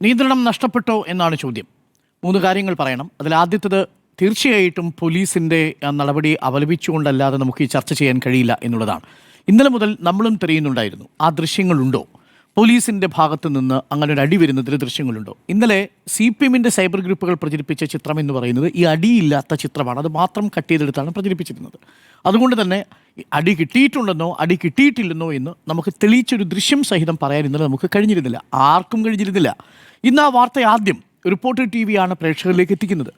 നിയന്ത്രണം നഷ്ടപ്പെട്ടോ എന്നാണ് ചോദ്യം. 3 കാര്യങ്ങൾ പറയണം. അതിൽ ആദ്യത്തേത് തീർച്ചയായിട്ടും പോലീസിൻ്റെ നടപടി അപലപിച്ചുകൊണ്ടല്ലാതെ നമുക്ക് ഈ ചർച്ച ചെയ്യാൻ കഴിയില്ല എന്നുള്ളതാണ്. ഇന്നലെ മുതൽ നമ്മളും തിരയുന്നുണ്ടായിരുന്നു, ആ ദൃശ്യങ്ങളുണ്ടോ, പോലീസിൻ്റെ ഭാഗത്ത് നിന്ന് അങ്ങനെ ഒരു അടി വരുന്നതിന് ദൃശ്യങ്ങളുണ്ടോ. ഇന്നലെ CPM-ന്റെ സൈബർ ഗ്രൂപ്പുകൾ പ്രചരിപ്പിച്ച ചിത്രം എന്ന് പറയുന്നത് ഈ അടിയില്ലാത്ത ചിത്രമാണ്. അത് മാത്രം കട്ട് ചെയ്തെടുത്താണ് പ്രചരിപ്പിച്ചിരുന്നത്. അതുകൊണ്ട് തന്നെ അടി കിട്ടിയിട്ടുണ്ടെന്നോ അടി കിട്ടിയിട്ടില്ലെന്നോ എന്ന് നമുക്ക് തെളിയിച്ചൊരു ദൃശ്യം സഹിതം പറയാൻ ഇന്നലെ നമുക്ക് കഴിഞ്ഞിരുന്നില്ല, ആർക്കും കഴിഞ്ഞിരുന്നില്ല. ഇന്ന് ആ വാർത്ത ആദ്യം റിപ്പോർട്ടർ TV ആണ് പ്രേക്ഷകരിലേക്ക് എത്തിക്കുന്നത്.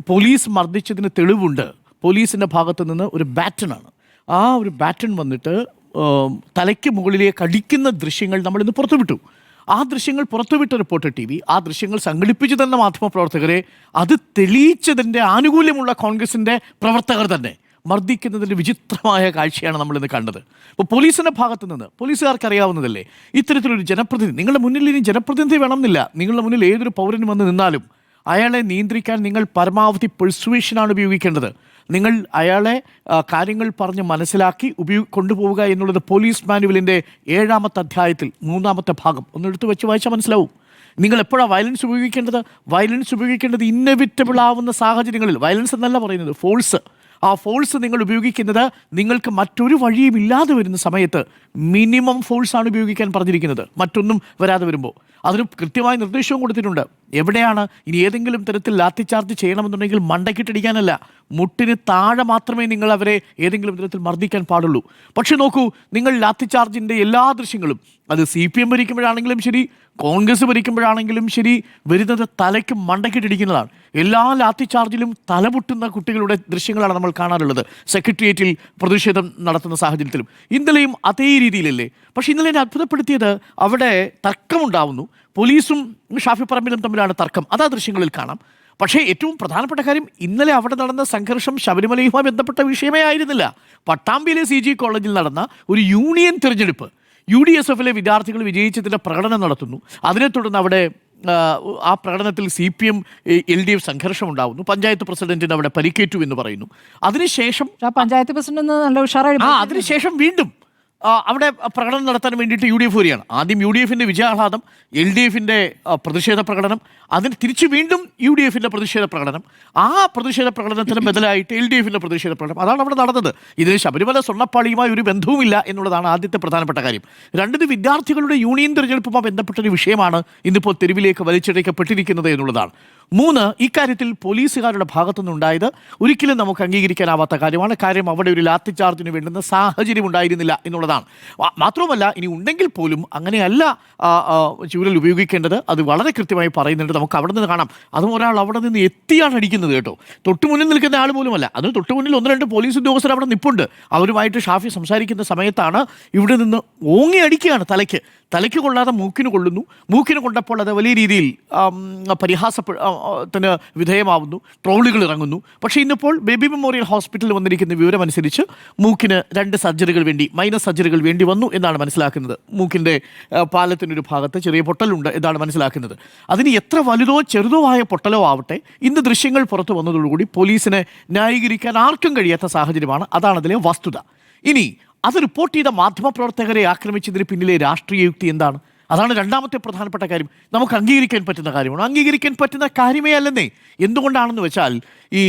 പോലീസ് മർദ്ദിച്ചതിന് തെളിവുണ്ട്. പോലീസിൻ്റെ ഭാഗത്തു നിന്ന് ഒരു ബാറ്റനാണ്, ആ ഒരു ബാറ്റൺ വന്നിട്ട് തലയ്ക്ക് മുകളിലേക്ക് അടിക്കുന്ന ദൃശ്യങ്ങൾ നമ്മളിന്ന് പുറത്തുവിട്ടു. ആ ദൃശ്യങ്ങൾ പുറത്തുവിട്ട റിപ്പോർട്ടർ TV, ആ ദൃശ്യങ്ങൾ സംഘടിപ്പിച്ചു തന്ന മാധ്യമപ്രവർത്തകരെ, അത് തെളിയിച്ചതിൻ്റെ ആനുകൂല്യമുള്ള കോൺഗ്രസിൻ്റെ പ്രവർത്തകർ തന്നെ മർദ്ദിക്കുന്നതിൻ്റെ വിചിത്രമായ കാഴ്ചയാണ് നമ്മളിന്ന് കണ്ടത്. അപ്പോൾ പോലീസിൻ്റെ ഭാഗത്തു നിന്ന് പോലീസുകാർക്ക് അറിയാവുന്നതല്ലേ, ഇത്തരത്തിലൊരു ജനപ്രതിനിധി, നിങ്ങളുടെ മുന്നിൽ ഇനി ജനപ്രതിനിധി വേണമെന്നില്ല, നിങ്ങളുടെ മുന്നിൽ ഏതൊരു പൗരനും വന്ന് നിന്നാലും അയാളെ നിയന്ത്രിക്കാൻ നിങ്ങൾ പരമാവധി പെർസുവേഷനാണ് ഉപയോഗിക്കേണ്ടത്. നിങ്ങൾ അയാളെ കാര്യങ്ങൾ പറഞ്ഞ് മനസ്സിലാക്കി കൊണ്ടുപോവുക എന്നുള്ളത് പോലീസ് മാനുവലിൻ്റെ 7ാമത്തെ അധ്യായത്തിൽ 3ാമത്തെ ഭാഗം ഒന്നെടുത്ത് വെച്ച് വായിച്ചാൽ മനസ്സിലാവും. നിങ്ങൾ എപ്പോഴാണ് വയലൻസ് ഉപയോഗിക്കേണ്ടത്? വയലൻസ് ഉപയോഗിക്കേണ്ടത് ഇന്നെവിറ്റബിൾ ആവുന്ന സാഹചര്യങ്ങളിൽ. വയലൻസ് എന്നല്ല പറയുന്നത്, ഫോഴ്സ്. ആ ഫോഴ്സ് നിങ്ങൾ ഉപയോഗിക്കുന്നത് നിങ്ങൾക്ക് മറ്റൊരു വഴിയും ഇല്ലാതെ വരുന്ന സമയത്ത് മിനിമം ഫോഴ്സാണ് ഉപയോഗിക്കാൻ പറഞ്ഞിരിക്കുന്നത്, മറ്റൊന്നും വരാതെ വരുമ്പോൾ. അതിന് കൃത്യമായ നിർദ്ദേശവും കൊടുത്തിട്ടുണ്ട്. എവിടെയാണ് ഇനി ഏതെങ്കിലും തരത്തിൽ ലാത്തി ചാർജ് ചെയ്യണമെന്നുണ്ടെങ്കിൽ മണ്ടക്കിട്ടടിക്കാനല്ല, മുട്ടിന് താഴെ മാത്രമേ നിങ്ങൾ അവരെ ഏതെങ്കിലും തരത്തിൽ മർദ്ദിക്കാൻ പാടുള്ളൂ. പക്ഷെ നോക്കൂ, നിങ്ങൾ ലാത്തി ചാർജിൻ്റെ എല്ലാ ദൃശ്യങ്ങളും, അത് CPM ഭരിക്കുമ്പോഴാണെങ്കിലും ശരി, കോൺഗ്രസ് ഭരിക്കുമ്പോഴാണെങ്കിലും ശരി, വരുന്നത് തലയ്ക്ക് മണ്ടക്കിട്ടിടിക്കുന്നതാണ്. എല്ലാ ലാത്തി ചാർജിലും തലപൊട്ടുന്ന കുട്ടികളുടെ ദൃശ്യങ്ങളാണ് നമ്മൾ കാണാറുള്ളത്, സെക്രട്ടേറിയറ്റിൽ പ്രതിഷേധം നടത്തുന്ന സാഹചര്യത്തിലും. ഇന്നലെയും അതേ രീതിയിലല്ലേ? പക്ഷേ ഇന്നലെ എന്നെ അത്ഭുതപ്പെടുത്തിയത് അവിടെ തർക്കമുണ്ടാവുന്നു, പോലീസും ഷാഫി പറമ്പിലും തമ്മിലാണ് തർക്കം, അത് ആ ദൃശ്യങ്ങളിൽ കാണാം. പക്ഷേ ഏറ്റവും പ്രധാനപ്പെട്ട കാര്യം, ഇന്നലെ അവിടെ നടന്ന സംഘർഷം ശബരിമലയുമായി ബന്ധപ്പെട്ട വിഷയമേ ആയിരുന്നില്ല. പട്ടാമ്പിയിലെ CG കോളേജിൽ നടന്ന ഒരു യൂണിയൻ തിരഞ്ഞെടുപ്പ്, UDSFലെ വിദ്യാർത്ഥികൾ വിജയിച്ചതിൻ്റെ പ്രകടനം നടത്തുന്നു. അതിനെ തുടർന്ന് അവിടെ ആ പ്രകടനത്തിൽ CPM LDF സംഘർഷം ഉണ്ടാവുന്നു. പഞ്ചായത്ത് പ്രസിഡന്റിന് അവിടെ പരിക്കേറ്റു എന്ന് പറയുന്നു. അതിനുശേഷം പഞ്ചായത്ത് പ്രസിഡന്റ് നല്ല ഉഷാറായി അതിനുശേഷം വീണ്ടും അവിടെ പ്രകടനം നടത്താൻ വേണ്ടിയിട്ട് UDF വരികയാണ്. ആദ്യം UDFൻ്റെ വിജയാഹ്ലാദം, LDFൻ്റെ പ്രതിഷേധ പ്രകടനം, അതിന് തിരിച്ച് വീണ്ടും UDFൻ്റെ പ്രതിഷേധ പ്രകടനം, ആ പ്രതിഷേധ പ്രകടനത്തിന് ബദലായിട്ട് LDFൻ്റെ പ്രതിഷേധ പ്രകടനം. അതാണ് അവിടെ നടന്നത്. ഇതിന് ശബരിമല സ്വർണ്ണപ്പാളിയുമായി ഒരു ബന്ധവുമില്ല എന്നുള്ളതാണ് ആദ്യത്തെ പ്രധാനപ്പെട്ട കാര്യം. രണ്ടിത് വിദ്യാർത്ഥികളുടെ യൂണിയൻ തിരഞ്ഞെടുപ്പുമായി ബന്ധപ്പെട്ടൊരു വിഷയമാണ് ഇന്നിപ്പോൾ തെരുവിലേക്ക് വലിച്ചിഴക്കപ്പെട്ടിരിക്കുന്നത് എന്നുള്ളതാണ്. 3, ഇക്കാര്യത്തിൽ പോലീസുകാരുടെ ഭാഗത്തുനിന്നുണ്ടായത് ഒരിക്കലും നമുക്ക് അംഗീകരിക്കാനാവാത്ത കാര്യമാണ്. കാര്യം അവിടെ ഒരു ലാത്തി ചാർജിന് വേണ്ടുന്ന സാഹചര്യം ഉണ്ടായിരുന്നില്ല എന്നുള്ളതാണ്. മാത്രവുമല്ല, ഇനി ഉണ്ടെങ്കിൽ പോലും അങ്ങനെയല്ല ചൂരൽ ഉപയോഗിക്കേണ്ടത്, അത് വളരെ കൃത്യമായി പറയുന്നുണ്ട്. നമുക്ക് അവിടെ നിന്ന് കാണാം, അതും ഒരാൾ അവിടെ നിന്ന് എത്തിയാണ് അടിക്കുന്നത് കേട്ടോ, തൊട്ടു മുന്നിൽ നിൽക്കുന്ന ആൾ പോലുമല്ല. അതിന് തൊട്ടു മുന്നിൽ 1-2 പോലീസ് ഉദ്യോഗസ്ഥർ അവിടെ നിൽപ്പുണ്ട്. അവരുമായിട്ട് ഷാഫി സംസാരിക്കുന്ന സമയത്താണ് ഇവിടെ നിന്ന് ഓങ്ങി അടിക്കുകയാണ്. തലയ്ക്ക് കൊള്ളാതെ മൂക്കിന് കൊള്ളുന്നു. മൂക്കിന് കൊണ്ടപ്പോൾ അത് വലിയ രീതിയിൽ പരിഹാസത്തിന് വിധേയമാവുന്നു, ട്രോളുകൾ ഇറങ്ങുന്നു. പക്ഷേ ഇന്നിപ്പോൾ ബേബി മെമ്മോറിയൽ ഹോസ്പിറ്റലിൽ വന്നിരിക്കുന്ന വിവരമനുസരിച്ച് മൂക്കിന് 2 സർജറികൾ വേണ്ടി, മൈനർ സർജറികൾ വേണ്ടി വന്നു എന്നാണ് മനസ്സിലാക്കുന്നത്. മൂക്കിൻ്റെ പാലത്തിനൊരു ഭാഗത്ത് ചെറിയ പൊട്ടലുണ്ട് എന്നാണ് മനസ്സിലാക്കുന്നത്. അതിന് എത്ര വലുതോ ചെറുതോ ആയ പൊട്ടലോ ആവട്ടെ, ഇന്ന് ദൃശ്യങ്ങൾ പുറത്തു വന്നതോടുകൂടി പോലീസിനെ ന്യായീകരിക്കാൻ ആർക്കും കഴിയാത്ത സാഹചര്യമാണ്. അതാണ് അതിലെ വസ്തുത. ഇനി അത് റിപ്പോർട്ട് ചെയ്ത മാധ്യമപ്രവർത്തകരെ ആക്രമിച്ചതിന് പിന്നിലെ രാഷ്ട്രീയ യുക്തി എന്താണ്? അതാണ് 2ാമത്തെ പ്രധാനപ്പെട്ട കാര്യം. നമുക്ക് അംഗീകരിക്കാൻ പറ്റുന്ന കാര്യമാണ്. അംഗീകരിക്കാൻ പറ്റുന്ന കാര്യമേ അല്ലെന്നേ. എന്തുകൊണ്ടാണെന്ന് വെച്ചാൽ, ഈ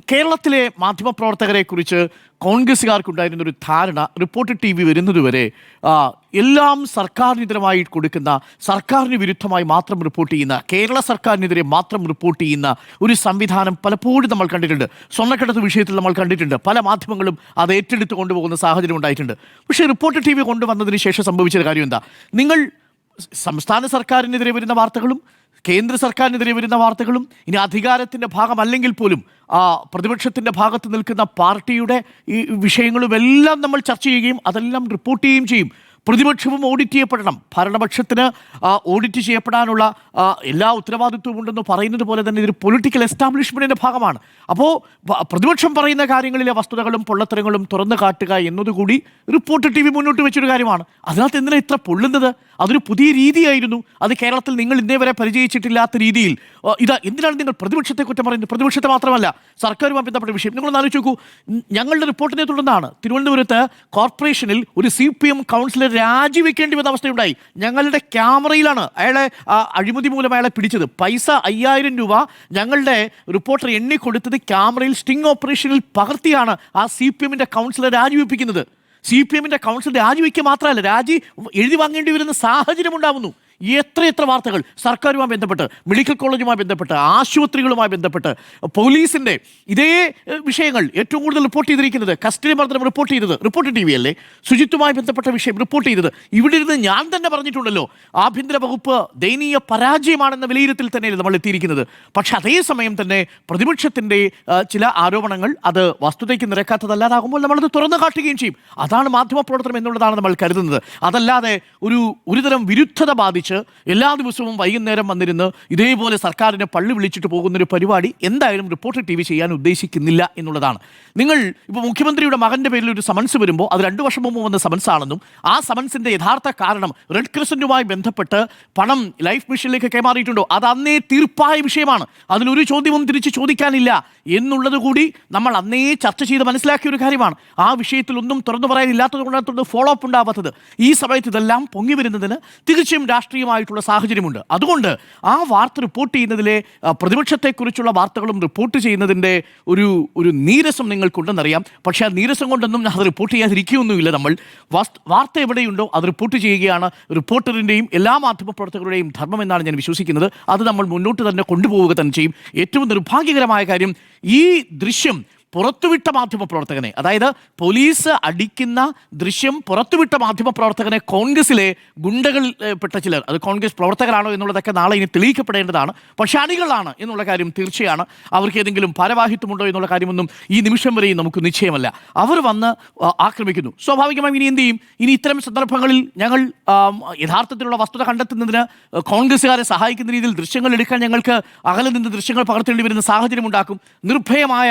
കേരളത്തിലെ മാധ്യമപ്രവർത്തകരെക്കുറിച്ച് കോൺഗ്രസ്സുകാർക്കുണ്ടായിരുന്നൊരു ധാരണ, റിപ്പോർട്ടർ TV വരുന്നതുവരെ എല്ലാം സർക്കാരിനെതിരമായി കൊടുക്കുന്ന, സർക്കാരിന് വിരുദ്ധമായി മാത്രം റിപ്പോർട്ട് ചെയ്യുന്ന, കേരള സർക്കാരിനെതിരെ മാത്രം റിപ്പോർട്ട് ചെയ്യുന്ന ഒരു സംവിധാനം പലപ്പോഴും നമ്മൾ കണ്ടിട്ടുണ്ട്. സ്വർണ്ണക്കടത്ത് വിഷയത്തിൽ നമ്മൾ കണ്ടിട്ടുണ്ട്. പല മാധ്യമങ്ങളും അത് ഏറ്റെടുത്ത് കൊണ്ടുപോകുന്ന സാഹചര്യം ഉണ്ടായിട്ടുണ്ട്. പക്ഷേ റിപ്പോർട്ടർ TV കൊണ്ടുവന്നതിന് ശേഷം സംഭവിച്ച കാര്യം എന്താ? നിങ്ങൾ സംസ്ഥാന സർക്കാരിനെതിരെ വരുന്ന വാർത്തകളും കേന്ദ്ര സർക്കാരിനെതിരെ വരുന്ന വാർത്തകളും, ഇനി അധികാരത്തിൻ്റെ ഭാഗമല്ലെങ്കിൽ പോലും പ്രതിപക്ഷത്തിൻ്റെ ഭാഗത്ത് നിൽക്കുന്ന പാർട്ടിയുടെ ഈ വിഷയങ്ങളും എല്ലാം നമ്മൾ ചർച്ച ചെയ്യുകയും അതെല്ലാം റിപ്പോർട്ട് ചെയ്യുകയും ചെയ്യും. പ്രതിപക്ഷവും ഓഡിറ്റ് ചെയ്യപ്പെടണം. ഭരണപക്ഷത്തിന് ഓഡിറ്റ് ചെയ്യപ്പെടാനുള്ള എല്ലാ ഉത്തരവാദിത്വവും ഉണ്ടെന്ന് പറയുന്നത് പോലെ തന്നെ ഇതൊരു പൊളിറ്റിക്കൽ എസ്റ്റാബ്ലിഷ്മെൻറ്റിൻ്റെ ഭാഗമാണ്. അപ്പോൾ പ്രതിപക്ഷം പറയുന്ന കാര്യങ്ങളിലെ വസ്തുതകളും പൊള്ളത്തരങ്ങളും തുറന്നു കാട്ടുക എന്നതുകൂടി റിപ്പോർട്ടർ TV മുന്നോട്ട് വെച്ചൊരു കാര്യമാണ്. അതിനകത്ത് എന്തിനാണ് ഇത്ര പൊള്ളുന്നത്? അതൊരു പുതിയ രീതിയായിരുന്നു. അത് കേരളത്തിൽ നിങ്ങൾ ഇന്നേ വരെ പരിചയിച്ചിട്ടില്ലാത്ത രീതിയിൽ. എന്തിനാണ് നിങ്ങൾ പ്രതിപക്ഷത്തെ കുറ്റം പറയുന്നത്? പ്രതിപക്ഷത്തെ മാത്രമല്ല, സർക്കാരുമായി ബന്ധപ്പെട്ട വിഷയം നിങ്ങളൊന്ന് ആലോചിച്ച് നോക്കൂ. ഞങ്ങളുടെ റിപ്പോർട്ടിനെ തുടർന്നാണ് തിരുവനന്തപുരത്ത് കോർപ്പറേഷനിൽ ഒരു CPM കൗൺസിലർ രാജിവെക്കേണ്ടി വന്ന അവസ്ഥയുണ്ടായി. ഞങ്ങളുടെ ക്യാമറയിലാണ് അയാളെ അഴിമതി മൂലം അയാളെ പിടിച്ചത്. പൈസ 5000 രൂപ ഞങ്ങളുടെ റിപ്പോർട്ടർ എണ്ണിക്കൊടുത്തത് ക്യാമറയിൽ സ്റ്റിംഗ് ഓപ്പറേഷനിൽ പകർത്തിയാണ് ആ CPM കൗൺസിലർ രാജിവെപ്പിക്കുന്നത്. CPM കൗൺസിലർ രാജിവെക്കുക മാത്രമല്ല, രാജി എഴുതി വാങ്ങേണ്ടി വരുന്ന സാഹചര്യം ഉണ്ടാവുന്നു. എത്ര വാർത്തകൾ സർക്കാരുമായി ബന്ധപ്പെട്ട്, മെഡിക്കൽ കോളേജുമായി ബന്ധപ്പെട്ട്, ആശുപത്രികളുമായി ബന്ധപ്പെട്ട്, പോലീസിൻ്റെ ഇതേ വിഷയങ്ങൾ ഏറ്റവും കൂടുതൽ റിപ്പോർട്ട് ചെയ്തിരിക്കുന്നത്, കസ്റ്റഡി മർദ്ദനം റിപ്പോർട്ട് ചെയ്തത് റിപ്പോർട്ട് TV അല്ലേ, ശുചിത്വമായി ബന്ധപ്പെട്ട വിഷയം റിപ്പോർട്ട് ചെയ്തത്. ഇവിടെ ഇരുന്ന് ഞാൻ തന്നെ പറഞ്ഞിട്ടുണ്ടല്ലോ, ആഭ്യന്തര വകുപ്പ് ദയനീയ പരാജയമാണെന്ന വിലയിരുത്തൽ തന്നെയല്ലേ നമ്മൾ എത്തിയിരിക്കുന്നത്. പക്ഷെ അതേസമയം തന്നെ പ്രതിപക്ഷത്തിൻ്റെ ചില ആരോപണങ്ങൾ അത് വസ്തുതയ്ക്ക് നിരക്കാത്തതല്ലാതാകുമ്പോൾ നമ്മളത് തുറന്നു കാട്ടുകയും ചെയ്യും. അതാണ് മാധ്യമപ്രവർത്തനം എന്നുള്ളതാണ് നമ്മൾ കരുതുന്നത്. അതല്ലാതെ ഒരുതരം വിരുദ്ധത ബാധിച്ച് എല്ലാ ദിവസവും വൈകുന്നേരം വന്നിരുന്ന് ഇതേപോലെ സർക്കാരിനെ പള്ളി വിളിച്ചിട്ട് പോകുന്നൊരു പരിപാടി എന്തായാലും റിപ്പോർട്ടർ TV ചെയ്യാൻ ഉദ്ദേശിക്കുന്നില്ല എന്നുള്ളതാണ്. നിങ്ങൾ ഇപ്പോൾ മുഖ്യമന്ത്രിയുടെ മകൻ്റെ പേരിൽ ഒരു സമൻസ് വരുമ്പോൾ അത് 2 വർഷം മുമ്പ് വന്ന സമൻസാണെന്നും ആ സമൻസിൻ്റെ യഥാർത്ഥ കാരണം റെഡ് ക്രിസൻറ്റുമായി ബന്ധപ്പെട്ട് പണം ലൈഫ് മിഷനിലേക്ക് കൈമാറിയിട്ടുണ്ടോ, അത് അന്നേ തീർപ്പായ വിഷയമാണ്, അതിലൊരു ചോദ്യവും തിരിച്ച് ചോദിക്കാനില്ല എന്നുള്ളത് കൂടി നമ്മൾ അന്നേ ചർച്ച ചെയ്ത് മനസ്സിലാക്കിയ ഒരു കാര്യമാണ്. ആ വിഷയത്തിൽ ഒന്നും തുറന്നു പറയാനില്ലാത്തത് കൊണ്ടാണ് ഫോളോ അപ്പ് ഉണ്ടാവാത്തത്. ഈ സമയത്ത് ഇതെല്ലാം പൊങ്ങി വരുന്നതിന് തികച്ചും രാഷ്ട്രീയമായിട്ടുള്ള സാഹചര്യമുണ്ട്. അതുകൊണ്ട് ആ വാർത്ത റിപ്പോർട്ട് ചെയ്യുന്നതിലെ പ്രതിപക്ഷത്തെക്കുറിച്ചുള്ള വാർത്തകളും റിപ്പോർട്ട് ചെയ്യുന്നതിൻ്റെ ഒരു നീരസം നിങ്ങൾക്കുണ്ടെന്നറിയാം. പക്ഷേ ആ നീരസം കൊണ്ടൊന്നും അത് റിപ്പോർട്ട് ചെയ്യാതിരിക്കുകയൊന്നുമില്ല. നമ്മൾ വാർത്ത എവിടെയുണ്ടോ അത് റിപ്പോർട്ട് ചെയ്യുകയാണ് റിപ്പോർട്ടറിൻ്റെയും എല്ലാ മാധ്യമപ്രവർത്തകരുടെയും ധർമ്മം എന്നാണ് ഞാൻ വിശ്വസിക്കുന്നത്. അത് നമ്മൾ മുന്നോട്ട് തന്നെ കൊണ്ടുപോവുക തന്നെ ചെയ്യും. ഏറ്റവും നിർഭാഗ്യകരമായ കാര്യം, ഈ ദൃശ്യം പുറത്തുവിട്ട മാധ്യമപ്രവർത്തകനെ, അതായത് പോലീസ് അടിക്കുന്ന ദൃശ്യം പുറത്തുവിട്ട മാധ്യമപ്രവർത്തകനെ കോൺഗ്രസിലെ ഗുണ്ടകൾ പെട്ട ചിലർ, അത് കോൺഗ്രസ് പ്രവർത്തകരാണോ എന്നുള്ളതൊക്കെ നാളെ ഇനി തെളിയിക്കപ്പെടേണ്ടതാണ്. പക്ഷേ അണികളാണ് എന്നുള്ള കാര്യം തീർച്ചയാണ്. അവർക്ക് ഏതെങ്കിലും ഭാരവാഹിത്വമുണ്ടോ എന്നുള്ള കാര്യമൊന്നും ഈ നിമിഷം വരെയും നമുക്ക് നിശ്ചയമല്ല. അവർ വന്ന് ആക്രമിക്കുന്നു. സ്വാഭാവികമായും ഇനി എന്ത് ചെയ്യും? ഇനി ഇത്തരം സന്ദർഭങ്ങളിൽ ഞങ്ങൾ യഥാർത്ഥത്തിലുള്ള വസ്തുത കണ്ടെത്തുന്നതിന് കോൺഗ്രസ്സുകാരെ സഹായിക്കുന്ന രീതിയിൽ ദൃശ്യങ്ങൾ എടുക്കാൻ ഞങ്ങൾക്ക് അകലെ നിന്ന് ദൃശ്യങ്ങൾ പകർത്തേണ്ടി വരുന്ന സാഹചര്യം ഉണ്ടാക്കും. നിർഭയമായ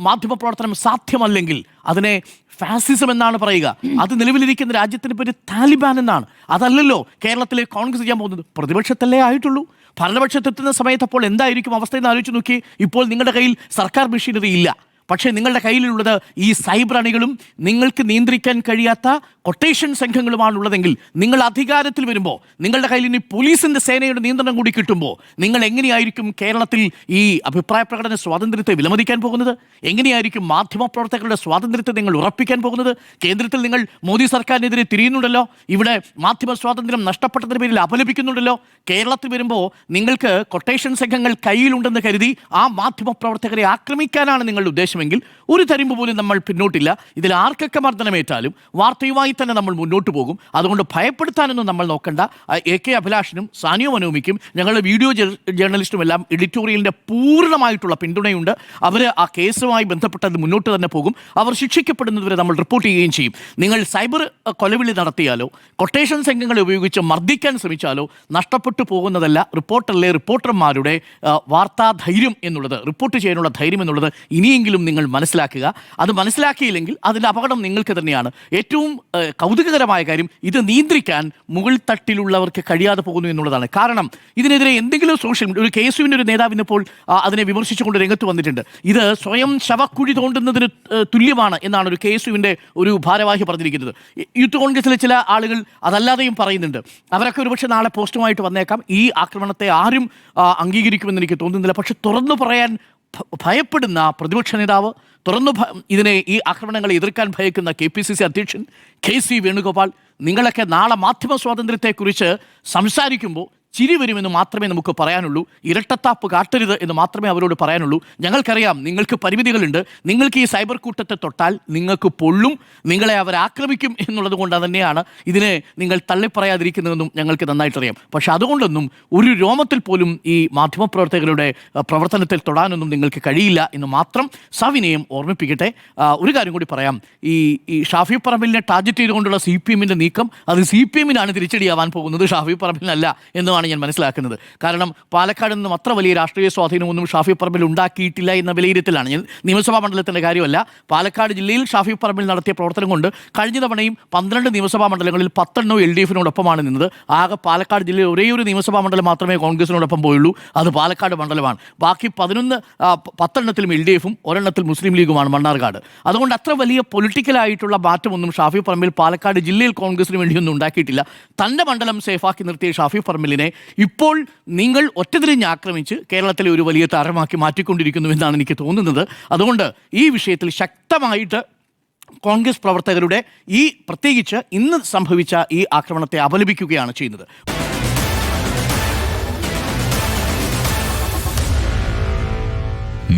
മാധ്യമപ്രവർത്തനം സാധ്യമല്ലെങ്കിൽ അതിനെ ഫാസിസം എന്നാണ് പറയുക. അത് നിലവിലിരിക്കുന്ന രാജ്യത്തിന് പേര് താലിബാൻ എന്നാണ്. അതല്ലല്ലോ കേരളത്തിലെ കോൺഗ്രസ് ചെയ്യാൻ പോകുന്നത്. പ്രതിപക്ഷത്തല്ലേ ആയിട്ടുള്ളൂ. ഭരണപക്ഷത്തെത്തുന്ന സമയത്ത് അപ്പോൾ എന്തായിരിക്കും അവസ്ഥയെന്ന് ആലോചിച്ച് നോക്കി. ഇപ്പോൾ നിങ്ങളുടെ കയ്യിൽ സർക്കാർ മെഷീനറി ഇല്ല, പക്ഷേ നിങ്ങളുടെ കയ്യിലുള്ളത് ഈ സൈബർ അണികളും നിങ്ങൾക്ക് നിയന്ത്രിക്കാൻ കഴിയാത്ത കൊട്ടേഷൻ സംഘങ്ങളുമാണുള്ളതെങ്കിൽ, നിങ്ങൾ അധികാരത്തിൽ വരുമ്പോൾ നിങ്ങളുടെ കയ്യിൽ ഇനി പോലീസിൻ്റെ സേനയുടെ നിയന്ത്രണം കൂടി കിട്ടുമ്പോൾ നിങ്ങൾ എങ്ങനെയായിരിക്കും കേരളത്തിൽ ഈ അഭിപ്രായ പ്രകടന സ്വാതന്ത്ര്യത്തെ വിലമതിക്കാൻ പോകുന്നത്? എങ്ങനെയായിരിക്കും മാധ്യമപ്രവർത്തകരുടെ സ്വാതന്ത്ര്യത്തെ നിങ്ങൾ ഉറപ്പിക്കാൻ പോകുന്നത്? കേന്ദ്രത്തിൽ നിങ്ങൾ മോദി സർക്കാരിനെതിരെ തിരിയുന്നുണ്ടല്ലോ, ഇവിടെ മാധ്യമ സ്വാതന്ത്ര്യം നഷ്ടപ്പെട്ടതിന് പേരിൽ അപലപിക്കുന്നുണ്ടല്ലോ. കേരളത്തിൽ വരുമ്പോൾ നിങ്ങൾക്ക് കൊട്ടേഷൻ സംഘങ്ങൾ കയ്യിലുണ്ടെന്ന് കരുതി ആ മാധ്യമപ്രവർത്തകരെ ആക്രമിക്കാനാണ് നിങ്ങളുടെ ഉദ്ദേശമെങ്കിൽ ഒരു തരിമ്പ് പോലും നമ്മൾ പിന്നോട്ടില്ല. ഇതിൽ ആർക്കൊക്കെ മർദ്ദനമേറ്റാലും വാർത്തയുമായി തന്നെ നമ്മൾ മുന്നോട്ട് പോകും. അതുകൊണ്ട് ഭയപ്പെടുത്താനൊന്നും നമ്മൾ നോക്കണ്ട. AK അഭിലാഷിനും സാനിയോ മനോമിക്കും ഞങ്ങളുടെ വീഡിയോ ജേർണലിസ്റ്റും എല്ലാം എഡിറ്റോറിയലിൻ്റെ പൂർണ്ണമായിട്ടുള്ള പിന്തുണയുണ്ട്. അവർ ആ കേസുമായി ബന്ധപ്പെട്ടത് മുന്നോട്ട് തന്നെ പോകും. അവർ ശിക്ഷിക്കപ്പെടുന്നതുവരെ നമ്മൾ റിപ്പോർട്ട് ചെയ്യുകയും ചെയ്യും. നിങ്ങൾ സൈബർ കൊലവിളി നടത്തിയാലോ കൊട്ടേഷൻ സംഘങ്ങളെ ഉപയോഗിച്ച് മർദ്ദിക്കാൻ ശ്രമിച്ചാലോ നഷ്ടപ്പെട്ടു പോകുന്നതല്ല റിപ്പോർട്ടർമാരുടെ വാർത്താ ധൈര്യം എന്നുള്ളത്, റിപ്പോർട്ട് ചെയ്യാനുള്ള ധൈര്യം എന്നുള്ളത് ഇനിയെങ്കിലും നിങ്ങൾ മനസ്സിലാക്കുക. അത് മനസ്സിലാക്കിയില്ലെങ്കിൽ അതിൻ്റെ അപകടം നിങ്ങൾക്ക് തന്നെയാണ്. ഏറ്റവും കൗതുകകരമായ കാര്യം, ഇത് നിയന്ത്രിക്കാൻ മുകൾ തട്ടിലുള്ളവർക്ക് കഴിയാതെ പോകുന്നു എന്നുള്ളതാണ്. കാരണം ഇതിനെതിരെ എന്തെങ്കിലും ഒരു KSUവിൻ്റെ ഒരു നേതാവ് ഇന്നിപ്പോൾ അതിനെ വിമർശിച്ചുകൊണ്ട് രംഗത്ത് വന്നിട്ടുണ്ട്. ഇത് സ്വയം ശവക്കുഴി തോണ്ടുന്നതിന് തുല്യമാണ് എന്നാണ് ഒരു KSUവിൻ്റെ ഒരു ഭാരവാഹി പറഞ്ഞിരിക്കുന്നത്. യൂത്ത് കോൺഗ്രസിലെ ചില ആളുകൾ അതല്ലാതെയും പറയുന്നുണ്ട്. അവരൊക്കെ ഒരുപക്ഷെ നാളെ പോസ്റ്റുമായിട്ട് വന്നേക്കാം. ഈ ആക്രമണത്തെ ആരും അംഗീകരിക്കുമെന്ന് എനിക്ക് തോന്നുന്നില്ല. പക്ഷെ തുറന്നു പറയാൻ ഭയപ്പെടുന്ന പ്രതിപക്ഷ നേതാവ്, ഈ ആക്രമണങ്ങളെ എതിർക്കാൻ ഭയക്കുന്ന KPCC അധ്യക്ഷൻ KC വേണുഗോപാൽ, നിങ്ങളൊക്കെ നാളെ മാധ്യമ സ്വാതന്ത്ര്യത്തെക്കുറിച്ച് സംസാരിക്കുമ്പോൾ ചിരി വരുമെന്ന് മാത്രമേ നമുക്ക് പറയാനുള്ളൂ. ഇരട്ടത്താപ്പ് കാട്ടരുത് എന്ന് മാത്രമേ അവരോട് പറയാനുള്ളൂ. ഞങ്ങൾക്കറിയാം നിങ്ങൾക്ക് പരിമിതികളുണ്ട്. നിങ്ങൾക്ക് ഈ സൈബർ കൂട്ടത്തെ തൊട്ടാൽ നിങ്ങൾക്ക് പൊള്ളും, നിങ്ങളെ അവർ ആക്രമിക്കും എന്നുള്ളത് കൊണ്ട് തന്നെയാണ് ഇതിനെ നിങ്ങൾ തള്ളിപ്പറയാതിരിക്കുന്നതെന്നും ഞങ്ങൾക്ക് നന്നായിട്ടറിയാം. പക്ഷെ അതുകൊണ്ടൊന്നും ഒരു രോമത്തിൽ പോലും ഈ മാധ്യമപ്രവർത്തകരുടെ പ്രവർത്തനത്തിൽ തൊടാനൊന്നും നിങ്ങൾക്ക് കഴിയില്ല എന്ന് മാത്രം സവിനയം ഓർമ്മിപ്പിക്കട്ടെ. ഒരു കാര്യം കൂടി പറയാം. ഈ ഷാഫി പറമ്പിലിനെ ടാർഗറ്റ് ചെയ്തുകൊണ്ടുള്ള CPMൻ്റെ നീക്കം അത് CPMനാണ് തിരിച്ചടിയാവാൻ പോകുന്നത്, ഷാഫി പറമ്പിലിനല്ല എന്നുമാണ് എന്നാണ് ഞാൻ മനസ്സിലാക്കുന്നത്. കാരണം പാലക്കാട് നിന്നും അത്ര വലിയ രാഷ്ട്രീയ സ്വാധീനമൊന്നും ഷാഫി പറമ്പിൽ ഉണ്ടാക്കിയിട്ടില്ല എന്ന വിലയിരുത്തലാണ്. ഞാൻ നിയമസഭാ മണ്ഡലത്തിൻ്റെ കാര്യമല്ല, പാലക്കാട് ജില്ലയിൽ ഷാഫി പറമ്പിൽ നടത്തിയ പ്രവർത്തനം കൊണ്ട് കഴിഞ്ഞ തവണയും 12 നിയമസഭാ മണ്ഡലങ്ങളിൽ 10 LDFിനോടൊപ്പമാണ് നിന്നത്. ആകെ പാലക്കാട് ജില്ലയിൽ ഒരേ ഒരു നിയമസഭാ മണ്ഡലം മാത്രമേ കോൺഗ്രസിനോടൊപ്പം പോയുള്ളൂ, അത് പാലക്കാട് മണ്ഡലമാണ്. ബാക്കി 10 LDFും ഒരെണ്ണത്തിൽ മുസ്ലിം ലീഗുമാണ്, മണ്ണാർക്കാട്. അതുകൊണ്ട് അത്ര വലിയ പൊളിറ്റിക്കലായിട്ടുള്ള മാറ്റമൊന്നും ഷാഫി പറമ്പിൽ പാലക്കാട് ജില്ലയിൽ കോൺഗ്രസിന് വേണ്ടിയൊന്നും ഉണ്ടാക്കിയിട്ടില്ല. തൻ്റെ മണ്ഡലം സേഫാക്കി നിർത്തിയ ഷാഫി പറമ്പിലിനെ ഇപ്പോൾ നിങ്ങൾ ഒറ്റതിരിഞ്ഞ് ആക്രമിച്ച് കേരളത്തിലെ ഒരു വലിയ താരമാക്കി മാറ്റിക്കൊണ്ടിരിക്കുന്നു എന്നാണ് എനിക്ക് തോന്നുന്നത്. അതുകൊണ്ട് ഈ വിഷയത്തിൽ ശക്തമായിട്ട് കോൺഗ്രസ് പ്രവർത്തകരുടെ പ്രത്യേകിച്ച് ഇന്ന് സംഭവിച്ച ഈ ആക്രമണത്തെ അപലപിക്കുകയാണ് ചെയ്യുന്നത്.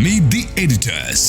Meet the editors.